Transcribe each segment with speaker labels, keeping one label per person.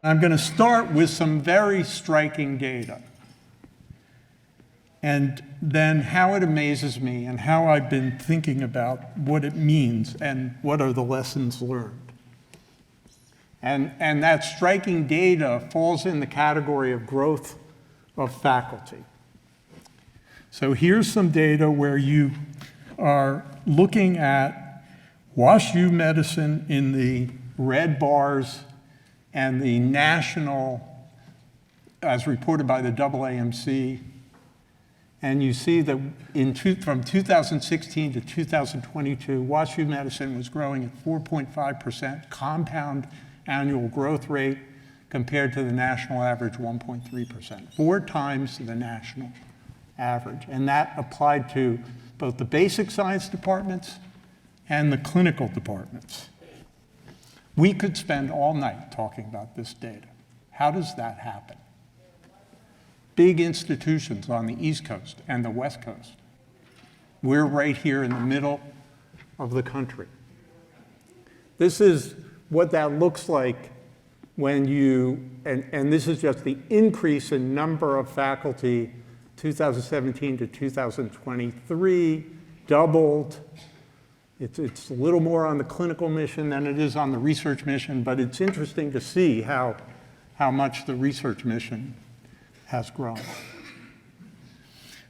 Speaker 1: I'm going to start with some very striking data, and then how it amazes me and how I've been thinking about what it means and what are the lessons learned. And that striking data falls in the category of growth of faculty. So here's some data where you are looking at WashU Medicine in the red bars and the national, as reported by the AAMC. And you see that from 2016 to 2022, WashU Medicine was growing at 4.5% compound annual growth rate compared to the national average 1.3%, 4 times the national average. And that applied to both the basic science departments and the clinical departments. We could spend all night talking about this data. How does that happen? Big institutions on the East Coast and the West Coast. We're right here in the middle of the country. This is what that looks like when you, and this is just the increase in number of faculty, 2017 to 2023, doubled. It's a little more on the clinical mission than it is on the research mission, but it's interesting to see how much the research mission has grown.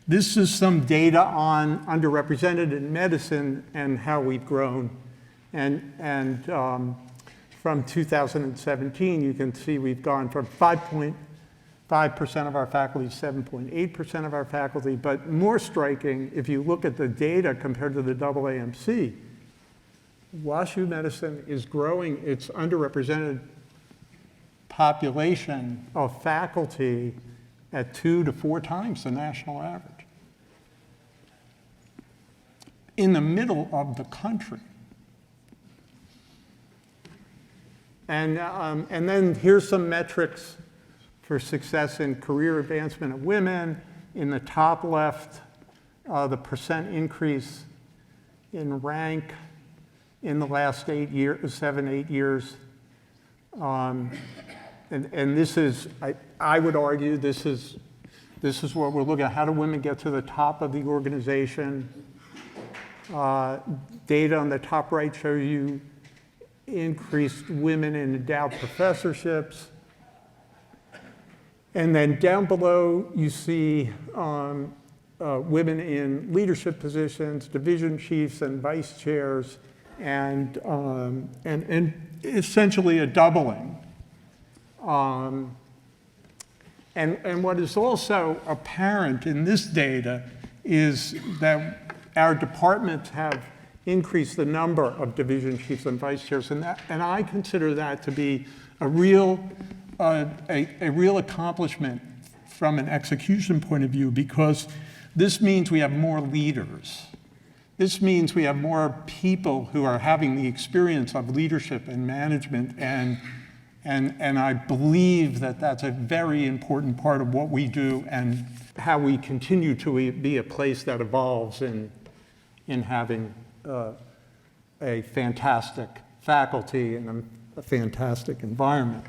Speaker 1: This is some data on underrepresented in medicine and how we've grown. And from 2017, you can see we've gone from 5.5% of our faculty to 7.8% of our faculty. But more striking, if you look at the data compared to the AAMC, WashU Medicine is growing its underrepresented population of faculty at 2 to 4 times the national average. In the middle of the country. And then here's some metrics for success in career advancement of women. In the top left, the percent increase in rank in the last 7, 8 years. And this is, I would argue, this is what we're looking at. How do women get to the top of the organization? Data on the top right show you increased women in endowed professorships. And then down below, you see women in leadership positions, division chiefs and vice chairs, and essentially a doubling. And what is also apparent in this data is that our departments have increased the number of division chiefs and vice chairs, and I consider that to be a real accomplishment from an execution point of view, because this means we have more leaders. This means we have more people who are having the experience of leadership and management, and I believe that that's a very important part of what we do and how we continue to be a place that evolves in having a fantastic faculty and a fantastic environment.